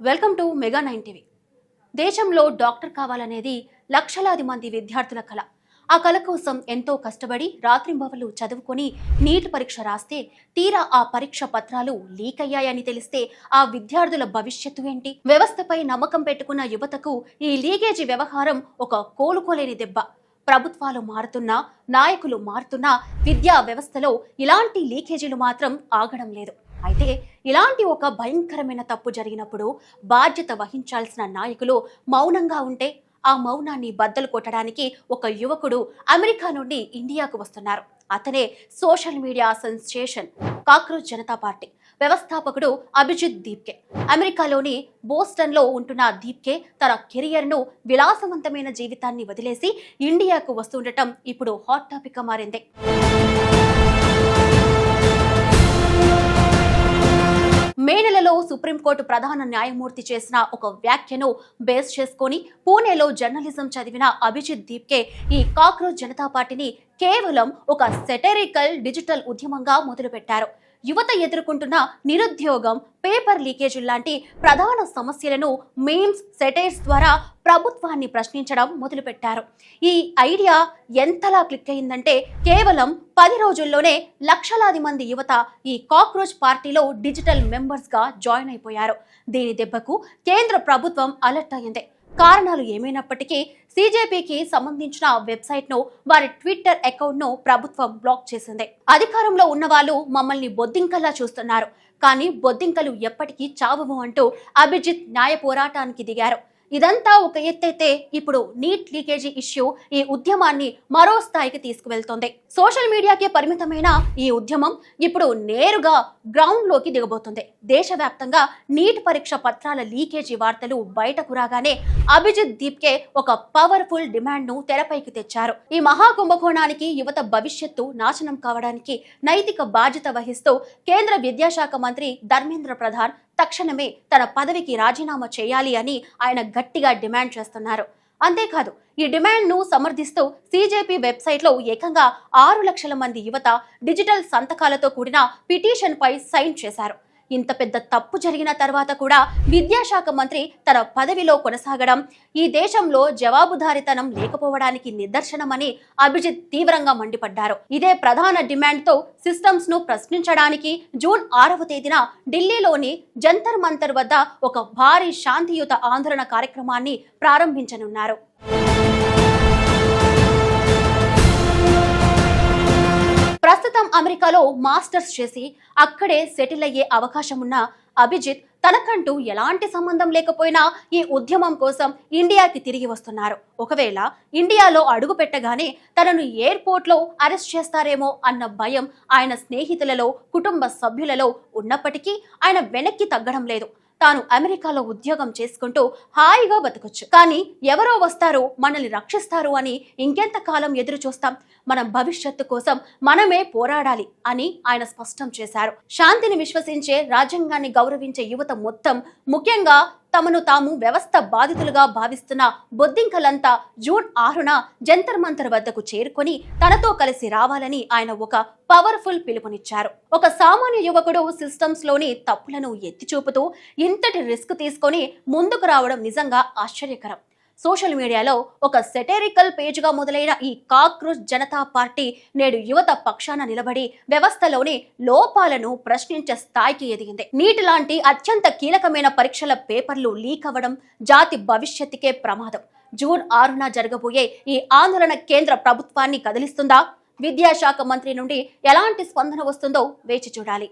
Welcome to mega 9 TV. దేశంలో doctor కావాలనేది లక్షలాది మంది విద్యార్థుల కల. ఆ కల కోసం ఎంతో కష్టపడి రాత్రింబవళ్లు చదువుకొని నీట్ పరీక్ష రాస్తే తీరా ఆ పరీక్ష పత్రాలు లీక్ అయ్యాయని తెలిస్తే ఆ విద్యార్థుల భవిష్యత్తు ఏంటి? వ్యవస్థపై నమ్మకం పెట్టుకున్న యువతకు ఈ లీకేజీ వ్యవహారం ఒక కోలుకోలేని దెబ్బ. ప్రభుత్వాలు మారుతున్నా, నాయకులు మారుతున్నా విద్యా వ్యవస్థలో ఇలాంటి లీకేజీలు మాత్రం ఆగడం లేదు. అయితే ఇలాంటి ఒక భయంకరమైన తప్పు జరిగినప్పుడు బాధ్యత వహించాల్సిన నాయకులు మౌనంగా ఉంటే ఆ మౌనాన్ని బద్దలు కొట్టడానికి ఒక యువకుడు అమెరికా నుండి ఇండియాకు వస్తున్నారు. అతనే social media sensation cockroach Janata party వ్యవస్థాపకుడు అభిజిత్ దీప్కే. అమెరికాలోని బోస్టన్లో ఉంటున్న దీప్కే తన కెరియర్ను విలాసవంతమైన జీవితాన్ని వదిలేసి ఇండియాకు వస్తుండటం ఇప్పుడు హాట్ టాపిక్గా మారింది. మే నెలలో సుప్రీంకోర్టు ప్రధాన న్యాయమూర్తి చేసిన ఒక వ్యాఖ్యను బేస్ చేసుకొని పూణేలో జర్నలిజం చదివిన అభిజిత్ దీప్కే ఈ కాక్రోచ్ జనతా పార్టీని కేవలం ఒక సెటరికల్ డిజిటల్ ఉద్యమంగా మొదలుపెట్టారు. యువత ఎదుర్కొంటున్న నిరుద్యోగం, పేపర్ లీకేజీ లాంటి ప్రధాన సమస్యలను మీమ్స్, సెటైర్స్ ద్వారా ప్రభుత్వాన్ని ప్రశ్నించడం మొదలుపెట్టారు. ఈ ఐడియా ఎంతలా క్లిక్ అయిందంటే కేవలం 10 రోజుల్లోనే లక్షలాది మంది యువత ఈ కాక్రోచ్ పార్టీలో డిజిటల్ మెంబర్స్గా జాయిన్ అయిపోయారు. దీని దెబ్బకు కేంద్ర ప్రభుత్వం అలర్ట్ అయింది. కారణాలు ఏమైనప్పటికీ సిజేపీకి సంబంధించిన వెబ్సైట్ను, వారి ట్విట్టర్ అకౌంట్ను ప్రభుత్వం బ్లాక్ చేసింది. అధికారంలో ఉన్న వాళ్ళు మమ్మల్ని బొద్దింకల్లా చూస్తున్నారు, కానీ బొద్దింకలు ఎప్పటికీ చావవు అంటూ అభిజిత్ న్యాయ పోరాటానికి దిగారు. ఇదంతా ఒక ఎత్తైతే ఇప్పుడు నీట్ లీకేజీ ఇష్యూ ఈ ఉద్యమాన్ని మరో స్థాయికి తీసుకువెళ్తోంది. సోషల్ మీడియాకే పరిమితమైన ఈ ఉద్యమం ఇప్పుడు నేరుగా గ్రౌండ్ లోకి దిగబోతుంది. దేశవ్యాప్తంగా నీట్ పరీక్ష పత్రాల లీకేజీ వార్తలు బయటకు రాగానే అభిజిత్ దీప్కే ఒక పవర్ఫుల్ డిమాండ్ ను తెరపైకి తెచ్చారు. ఈ మహాకుంభకోణానికి యువత భవిష్యత్తు నాశనం కావడానికి నైతిక బాధ్యత వహిస్తూ కేంద్ర విద్యాశాఖ మంత్రి ధర్మేంద్ర ప్రధాన్ తక్షణమే తన పదవికి రాజీనామా చేయాలి అని ఆయన గట్టిగా డిమాండ్ చేస్తున్నారు. అంతేకాదు, ఈ డిమాండ్ ను సమర్థిస్తూ సిజేపీ వెబ్సైట్ లో ఏకంగా 6 లక్షల మంది యువత డిజిటల్ సంతకాలతో కూడిన పిటిషన్ పై సైన్ చేశారు. ఇంత పెద్ద తప్పు జరిగిన తర్వాత కూడా విద్యాశాఖ మంత్రి తన పదవిలో కొనసాగడం ఈ దేశంలో జవాబుదారీతనం లేకపోవడానికి నిదర్శనమని అభిజిత్ తీవ్రంగా మండిపడ్డారు. ఇదే ప్రధాన డిమాండ్ తో సిస్టమ్స్ ను ప్రశ్నించడానికి జూన్ 6వ తేదీన ఢిల్లీలోని జంతర్ మంతర్ వద్ద ఒక భారీ శాంతియుత ఆందోళన కార్యక్రమాన్ని ప్రారంభించనున్నారు. ప్రస్తుతం అమెరికాలో మాస్టర్స్ చేసి అక్కడే సెటిల్ అయ్యే అవకాశం ఉన్న అభిజిత్ తనకంటూ ఎలాంటి సంబంధం లేకపోయినా ఈ ఉద్యమం కోసం ఇండియాకి తిరిగి వస్తున్నారు. ఒకవేళ ఇండియాలో అడుగు పెట్టగానే తనను ఎయిర్పోర్ట్లో అరెస్ట్ చేస్తారేమో అన్న భయం ఆయన స్నేహితులలో, కుటుంబ సభ్యులలో ఉన్నప్పటికీ ఆయన వెనక్కి తగ్గడం లేదు. తాను అమెరికాలో ఉద్యోగం చేసుకుంటూ హాయిగా బతకొచ్చు, కానీ ఎవరో వస్తారు, మనల్ని రక్షిస్తారు అని ఇంకెంతకాలం ఎదురు చూస్తాం? మన భవిష్యత్తు కోసం మనమే పోరాడాలి అని ఆయన స్పష్టం చేశారు. శాంతిని విశ్వసించే, రాజ్యాంగాన్ని గౌరవించే యువత మొత్తం, ముఖ్యంగా తమను తాము వ్యవస్థ బాధితులుగా భావిస్తున్న బొద్దింకలంతా జూన్ 6న జంతర్ మంతర్ వద్దకు చేరుకొని తనతో కలిసి రావాలని ఆయన ఒక పవర్ఫుల్ పిలుపునిచ్చారు. ఒక సామాన్య యువకుడు సిస్టమ్స్ లోని తప్పులను ఎత్తి చూపుతూ ఇంతటి రిస్క్ తీసుకొని ముందుకు రావడం నిజంగా ఆశ్చర్యకరం. సోషల్ మీడియాలో ఒక సెటరికల్ పేజ్గా మొదలైన ఈ కాక్రోచ్ జనతా పార్టీ నేడు యువత పక్షాన నిలబడి వ్యవస్థలోని లోపాలను ప్రశ్నించే స్థాయికి ఎదిగింది. నీట్ లాంటి అత్యంత కీలకమైన పరీక్షల పేపర్లు లీక్ అవ్వడం జాతి భవిష్యత్తుకే ప్రమాదం. జూన్ 6న జరగబోయే ఈ ఆందోళన కేంద్ర ప్రభుత్వాన్ని కదిలిస్తుందా? విద్యాశాఖ మంత్రి నుండి ఎలాంటి స్పందన వస్తుందో వేచి చూడాలి.